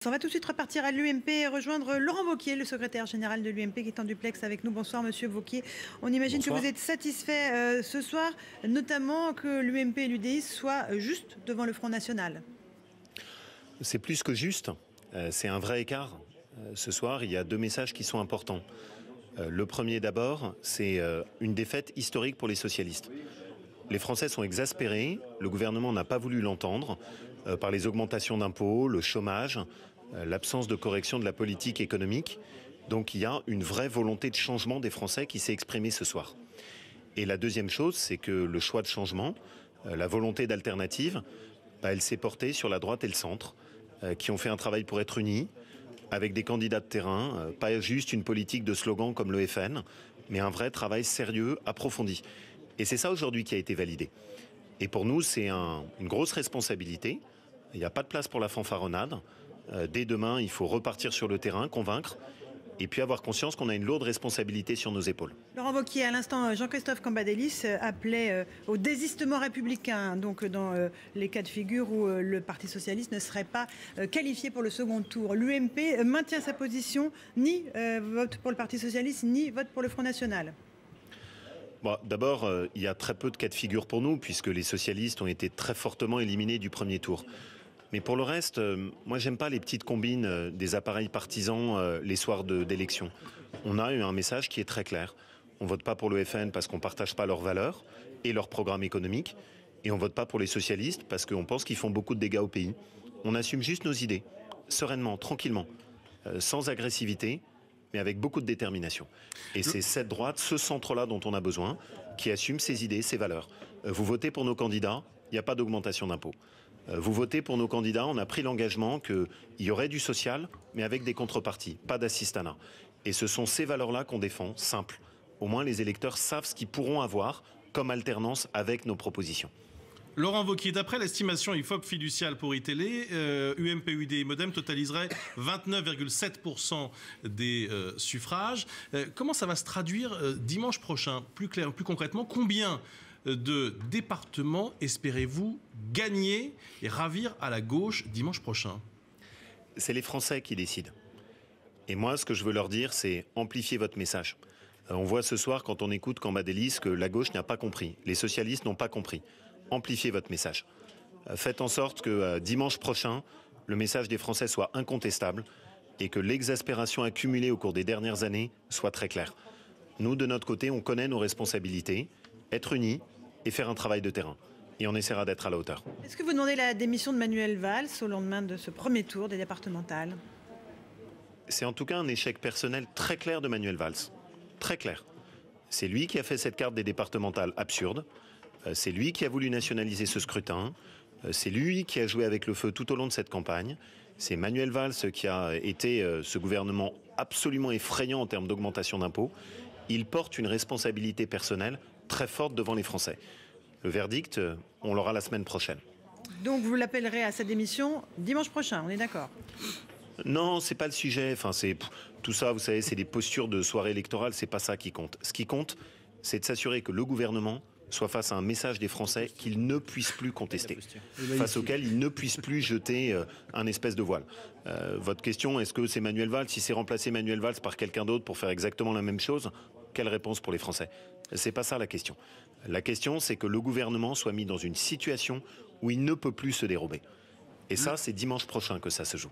On va tout de suite repartir à l'UMP et rejoindre Laurent Wauquiez, le secrétaire général de l'UMP qui est en duplex avec nous. Bonsoir Monsieur Wauquiez. On imagine que vous êtes satisfait ce soir, notamment que l'UMP et l'UDI soient juste devant le Front National. C'est plus que juste, c'est un vrai écart. Ce soir, il y a deux messages qui sont importants. Le premier d'abord, c'est une défaite historique pour les socialistes. Les Français sont exaspérés, le gouvernement n'a pas voulu l'entendre par les augmentations d'impôts, le chômage, l'absence de correction de la politique économique. Donc il y a une vraie volonté de changement des Français qui s'est exprimée ce soir. Et la deuxième chose, c'est que le choix de changement, la volonté d'alternative, elle s'est portée sur la droite et le centre, qui ont fait un travail pour être unis, avec des candidats de terrain, pas juste une politique de slogan comme le FN, mais un vrai travail sérieux, approfondi. Et c'est ça aujourd'hui qui a été validé. Et pour nous, c'est une grosse responsabilité. Il n'y a pas de place pour la fanfaronnade. Dès demain, il faut repartir sur le terrain, convaincre, et puis avoir conscience qu'on a une lourde responsabilité sur nos épaules. Laurent Wauquiez, à l'instant, Jean-Christophe Cambadélis appelait au désistement républicain, donc dans les cas de figure où le Parti socialiste ne serait pas qualifié pour le second tour. L'UMP maintient sa position, ni vote pour le Parti socialiste, ni vote pour le Front National. Bon, d'abord, il y a très peu de cas de figure pour nous, puisque les socialistes ont été très fortement éliminés du premier tour. Mais pour le reste, moi, j'aime pas les petites combines des appareils partisans les soirs d'élection. On a eu un message qui est très clair. On vote pas pour le FN parce qu'on partage pas leurs valeurs et leur programme économique. Et on vote pas pour les socialistes parce qu'on pense qu'ils font beaucoup de dégâts au pays. On assume juste nos idées, sereinement, tranquillement, sans agressivité, mais avec beaucoup de détermination. Et c'est cette droite, ce centre-là dont on a besoin, qui assume ses idées, ses valeurs. Vous votez pour nos candidats, il n'y a pas d'augmentation d'impôts. Vous votez pour nos candidats, on a pris l'engagement qu'il y aurait du social, mais avec des contreparties, pas d'assistanat. Et ce sont ces valeurs-là qu'on défend, simple. Au moins les électeurs savent ce qu'ils pourront avoir comme alternance avec nos propositions. Laurent Wauquiez, d'après l'estimation IFOP fiduciale pour iTélé, UMP, UDI et Modem totaliseraient 29,7% des suffrages. Comment ça va se traduire dimanche prochain? Plus concrètement, combien de départements espérez-vous gagner et ravir à la gauche dimanche prochain? C'est les Français qui décident. Et moi, ce que je veux leur dire, c'est amplifier votre message. On voit ce soir, quand on écoute Cambadélis, que la gauche n'a pas compris. Les socialistes n'ont pas compris. Amplifiez votre message. Faites en sorte que dimanche prochain, le message des Français soit incontestable et que l'exaspération accumulée au cours des dernières années soit très claire. Nous, de notre côté, on connaît nos responsabilités, être unis et faire un travail de terrain. Et on essaiera d'être à la hauteur. Est-ce que vous demandez la démission de Manuel Valls au lendemain de ce premier tour des départementales? C'est en tout cas un échec personnel très clair de Manuel Valls. Très clair. C'est lui qui a fait cette carte des départementales absurde. C'est lui qui a voulu nationaliser ce scrutin. C'est lui qui a joué avec le feu tout au long de cette campagne. C'est Manuel Valls qui a été ce gouvernement absolument effrayant en termes d'augmentation d'impôts. Il porte une responsabilité personnelle très forte devant les Français. Le verdict, on l'aura la semaine prochaine. Donc vous l'appellerez à sa démission dimanche prochain, on est d'accord? Non, c'est pas le sujet. Enfin, c'est tout ça, vous savez, c'est des postures de soirée électorale. C'est pas ça qui compte. Ce qui compte, c'est de s'assurer que le gouvernement soit face à un message des Français qu'ils ne puissent plus contester, face auquel ils ne puissent plus jeter un espèce de voile. Votre question, est-ce que c'est Manuel Valls? Si c'est remplacer Manuel Valls par quelqu'un d'autre pour faire exactement la même chose, quelle réponse pour les Français? C'est pas ça la question. La question, c'est que le gouvernement soit mis dans une situation où il ne peut plus se dérober. Et ça, c'est dimanche prochain que ça se joue.